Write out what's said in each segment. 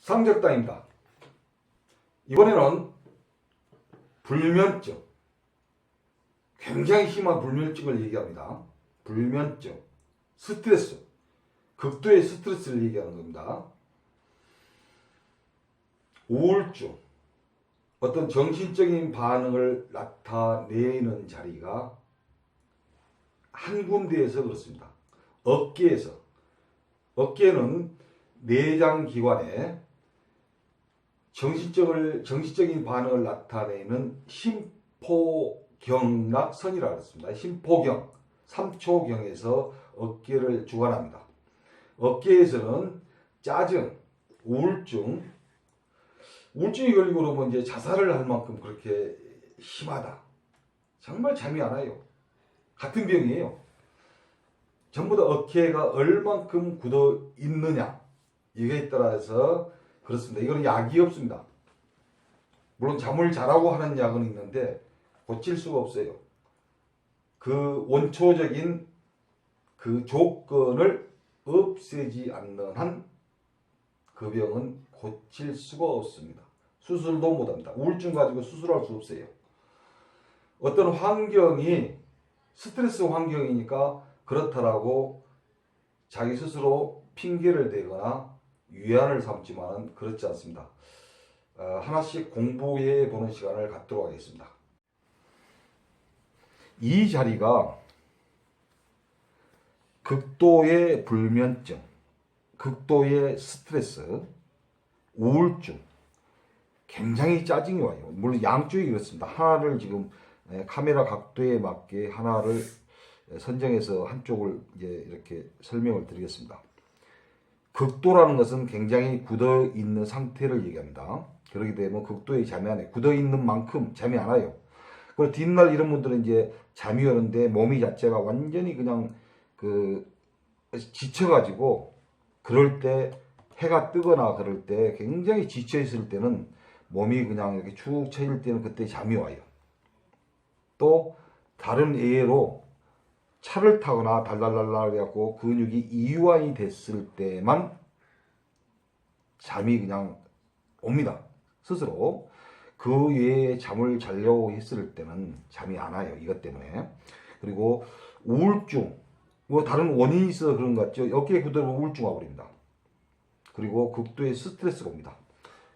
상적당입니다. 이번에는 불면증, 굉장히 심한 불면증을 얘기합니다. 불면증, 스트레스, 극도의 스트레스를 얘기하는 겁니다. 우울증, 어떤 정신적인 반응을 나타내는 자리가 한 군데에서 그렇습니다. 어깨는 내장기관에 정신적인 반응을 나타내는 심포경락선이라고 했습니다. 심포경, 3초경에서 어깨를 주관합니다. 어깨에서는 짜증, 우울증이 걸리고 그러면 이제 자살을 할 만큼 그렇게 심하다. 정말 잠이 안 와요. 같은 병이에요. 전부 다 어깨가 얼만큼 굳어 있느냐, 이거에 따라서 그렇습니다. 이거는 약이 없습니다. 물론 잠을 자라고 하는 약은 있는데 고칠 수가 없어요. 그 원초적인 그 조건을 없애지 않는 한 그 병은 고칠 수가 없습니다. 수술도 못합니다. 우울증 가지고 수술할 수 없어요. 어떤 환경이 스트레스 환경이니까 그렇다라고 자기 스스로 핑계를 대거나 위안을 삼지만은 그렇지 않습니다. 하나씩 공부해 보는 시간을 갖도록 하겠습니다. 이 자리가 극도의 불면증, 극도의 스트레스, 우울증, 굉장히 짜증이 와요. 물론 양쪽이 그렇습니다. 하나를 지금 카메라 각도에 맞게 하나를 선정해서 한쪽을 이제 이렇게 설명을 드리겠습니다. 극도라는 것은 굉장히 굳어 있는 상태를 얘기합니다. 그렇게 되면 극도의 잠이 안 와요. 굳어 있는 만큼 잠이 안 와요. 그리고 뒷날 이런 분들은 이제 잠이 오는데 몸이 자체가 완전히 그냥 지쳐가지고, 그럴 때 해가 뜨거나 그럴 때 굉장히 지쳐 있을 때는 몸이 그냥 이렇게 축 처질 때는 그때 잠이 와요. 또 다른 예로 차를 타거나 달달달달 해갖고 근육이 이완이 됐을 때만 잠이 그냥 옵니다. 스스로. 그 외에 잠을 자려고 했을 때는 잠이 안 와요. 이것 때문에. 그리고 우울증, 뭐 다른 원인이 있어서 그런 것 같죠. 어깨에 굳어버리면 우울증 와버립니다. 그리고 극도의 스트레스가 옵니다.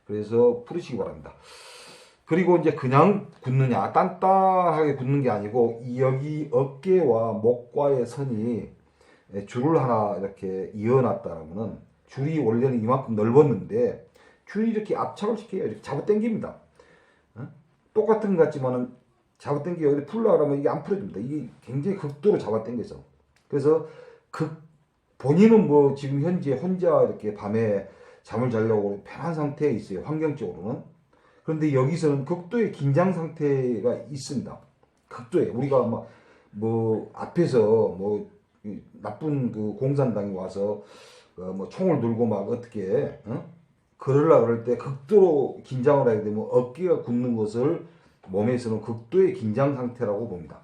그래서 풀으시기 바랍니다. 그리고 이제 그냥 굳느냐, 단단하게 굳는 게 아니고 여기 어깨와 목과의 선이 줄을 하나 이렇게 이어놨다라면은, 줄이 원래는 이만큼 넓었는데 줄이 이렇게 압착을 시켜요. 이렇게 잡아당깁니다. 똑같은 것 같지만은 잡아당기고 여기 풀려고 하면 이게 안 풀어집니다. 이게 굉장히 극도로 잡아당겨서. 그래서 본인은 뭐 지금 현재 혼자 이렇게 밤에 잠을 자려고 편한 상태에 있어요. 환경적으로는. 그런데 여기서는 극도의 긴장 상태가 있습니다. 극도에 우리가 뭐 앞에서 뭐 나쁜 그 공산당이 와서 뭐 총을 들고 막 어떻게 그러려 그럴 때 극도로 긴장을 하게 되면 어깨가 굳는 것을 몸에서는 극도의 긴장 상태라고 봅니다.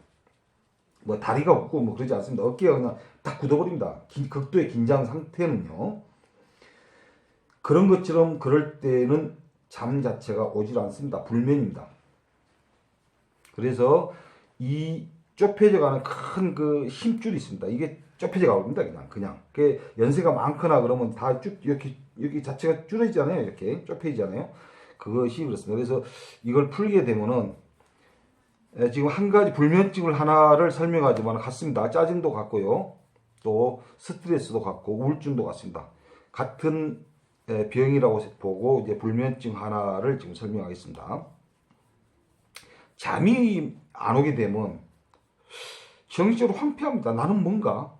뭐 다리가 굳고 뭐 그러지 않습니다. 어깨가 그냥 딱 굳어버립니다. 극도의 긴장 상태는요. 그런 것처럼 그럴 때는 잠 자체가 오질 않습니다. 불면입니다. 그래서 이 좁혀져가는 큰 그 힘줄이 있습니다. 이게 좁혀져 가봅니다. 그냥. 그 연세가 많거나 그러면 다 쭉 여기 자체가 줄어지잖아요. 이렇게 좁혀지잖아요. 그것이 그렇습니다. 그래서 이걸 풀게 되면은 지금 한 가지 불면증을 하나를 설명하지만 같습니다. 짜증도 같고요. 또 스트레스도 같고 우울증도 같습니다. 같은 병이라고 보고 이제 불면증 하나를 지금 설명하겠습니다. 잠이 안 오게 되면 정신적으로 황폐합니다. 나는 뭔가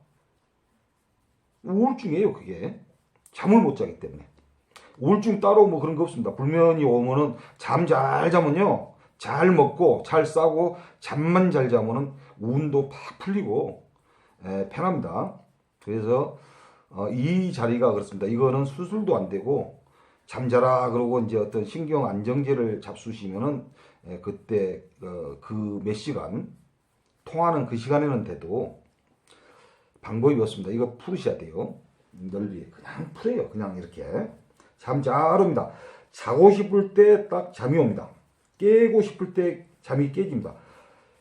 우울증이에요. 그게 잠을 못 자기 때문에. 우울증 따로 뭐 그런 거 없습니다. 불면이 오면은 잠 잘 자면요, 잘 먹고 잘 싸고 잠만 잘 자면은 운도 팍 풀리고 편합니다. 그래서 이 자리가 그렇습니다. 이거는 수술도 안 되고 잠자라 그러고 이제 어떤 신경 안정제를 잡수시면은 그때 그 몇 시간 통하는 그 시간에는 돼도 방법이 없습니다. 이거 풀으셔야 돼요. 넓이 그냥 풀어요. 그냥 이렇게 잠 잘 옵니다. 자고 싶을 때 딱 잠이 옵니다. 깨고 싶을 때 잠이 깨집니다.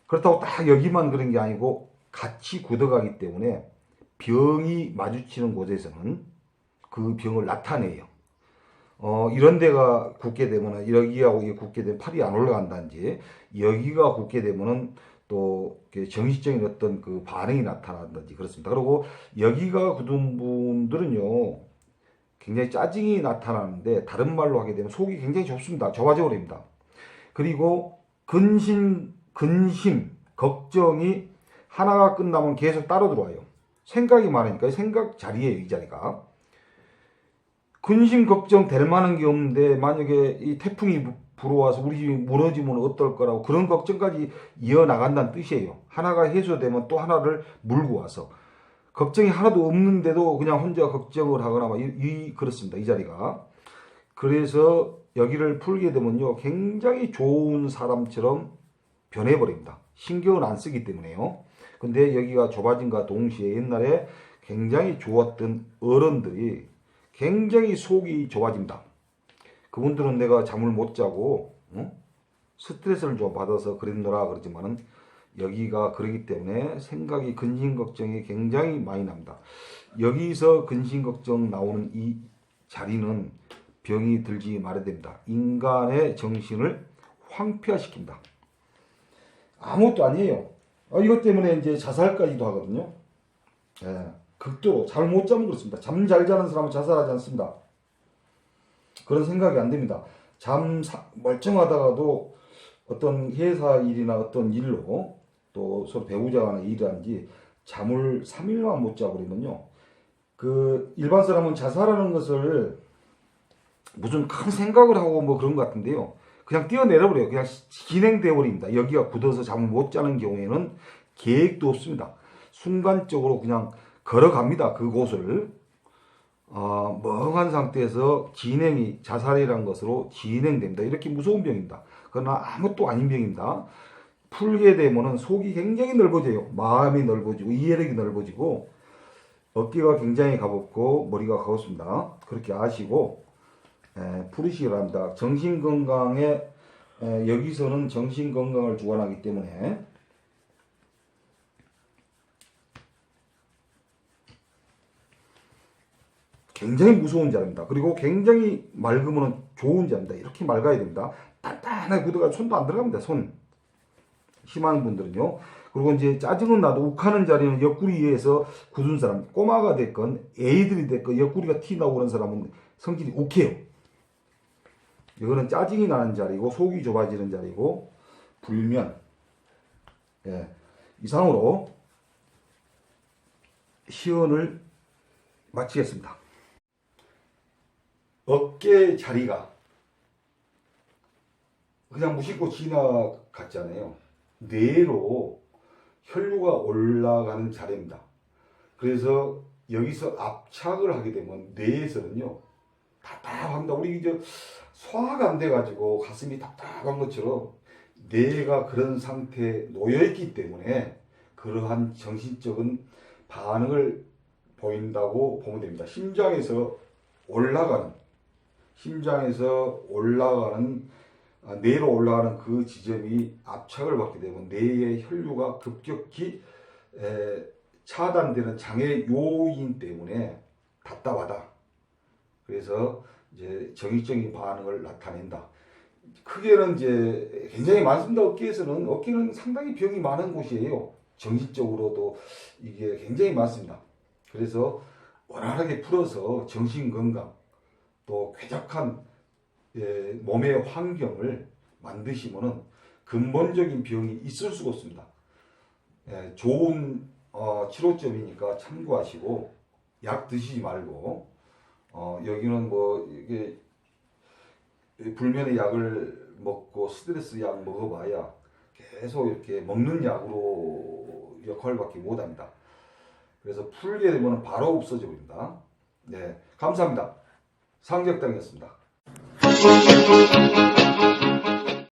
그렇다고 딱 여기만 그런 게 아니고 같이 굳어가기 때문에 병이 마주치는 곳에서는 그 병을 나타내요. 이런 데가 굳게 되면 여기하고 이게 굳게 되면 팔이 안 올라간다든지 여기가 굳게 되면은 또 정신적인 어떤 그 반응이 나타난다든지 그렇습니다. 그리고 여기가 굳은 분들은요 굉장히 짜증이 나타나는데 다른 말로 하게 되면 속이 굉장히 좁습니다. 좁아져 버립니다. 그리고 근심, 걱정이 하나가 끝나면 계속 따로 들어와요. 생각이 많으니까 생각 자리예요, 이 자리가. 근심 걱정 될 만한 게 없는데 만약에 이 태풍이 불어와서 우리 집이 무너지면 어떨 거라고 그런 걱정까지 이어나간다는 뜻이에요. 하나가 해소되면 또 하나를 물고 와서 걱정이 하나도 없는데도 그냥 혼자 걱정을 하거나 그렇습니다. 이 자리가. 그래서 여기를 풀게 되면요 굉장히 좋은 사람처럼 변해버립니다. 신경을 안 쓰기 때문에요. 근데 여기가 좁아진과 동시에 옛날에 굉장히 좋았던 어른들이 굉장히 속이 좁아집니다. 그분들은 내가 잠을 못 자고 스트레스를 좀 받아서 그랬노라 그러지만은 여기가 그러기 때문에 생각이 근심 걱정이 굉장히 많이 납니다. 여기서 근심 걱정 나오는 이 자리는 병이 들지 말아야 됩니다. 인간의 정신을 황폐화시킵니다. 아무것도 아니에요. 이것 때문에 이제 자살까지도 하거든요. 예, 극도로 잠을 못 자면 그렇습니다. 잠 잘 자는 사람은 자살하지 않습니다. 그런 생각이 안 됩니다. 멀쩡하다가도 어떤 회사 일이나 어떤 일로 또 서로 배우자 간의 일이라든지 잠을 3일만 못 자고 그러면요. 그 일반 사람은 자살하는 것을 무슨 큰 생각을 하고 뭐 그런 것 같은데요. 그냥 뛰어내려 버려요. 그냥 진행되어 버립니다. 여기가 굳어서 잠을 못 자는 경우에는 계획도 없습니다. 순간적으로 그냥 걸어갑니다. 그곳을. 멍한 상태에서 자살이라는 것으로 진행됩니다. 이렇게 무서운 병입니다. 그러나 아무것도 아닌 병입니다. 풀게 되면은 속이 굉장히 넓어져요. 마음이 넓어지고 이해력이 넓어지고 어깨가 굉장히 가볍고 머리가 가볍습니다. 그렇게 아시고 풀으시기 바랍니다. 정신건강에 여기서는 정신건강을 주관하기 때문에 굉장히 무서운 자리입니다. 그리고 굉장히 맑으면 좋은 자리입니다. 이렇게 맑아야 됩니다. 단단하게 굳어가 손도 안 들어갑니다. 손 심한 분들은요. 그리고 이제 짜증은 나도 욱하는 자리는 옆구리에서 굳은 사람, 꼬마가 됐건 애들이 됐건 옆구리가 티 나고 그런 사람은 성질이 욱해요. 이거는 짜증이 나는 자리고 속이 좁아지는 자리고 불면. 이상으로 시연을 마치겠습니다. 어깨 자리가 그냥 무심코 지나갔잖아요. 뇌로 혈류가 올라가는 자리입니다. 그래서 여기서 압착을 하게 되면 뇌에서는요 답답합니다. 우리 이제 소화가 안 돼가지고 가슴이 답답한 것처럼 뇌가 그런 상태에 놓여있기 때문에 그러한 정신적인 반응을 보인다고 보면 됩니다. 심장에서 올라가는 뇌로 올라가는 그 지점이 압착을 받게 되면 뇌의 혈류가 급격히 차단되는 장애 요인 때문에 답답하다. 그래서 이제 정신적인 반응을 나타낸다. 크게는 이제 굉장히 많습니다. 어깨는 상당히 병이 많은 곳이에요. 정신적으로도 이게 굉장히 많습니다. 그래서 원활하게 풀어서 정신건강 또 쾌적한 몸의 환경을 만드시면은 근본적인 병이 있을 수가 없습니다. 좋은 치료점이니까 참고하시고 약 드시지 말고 여기는 뭐 이게 불면의 약을 먹고 스트레스 약 먹어봐야 계속 이렇게 먹는 약으로 역할밖에 못합니다. 그래서 풀게 되면 바로 없어져 버립니다. 네, 감사합니다. 상적당이었습니다.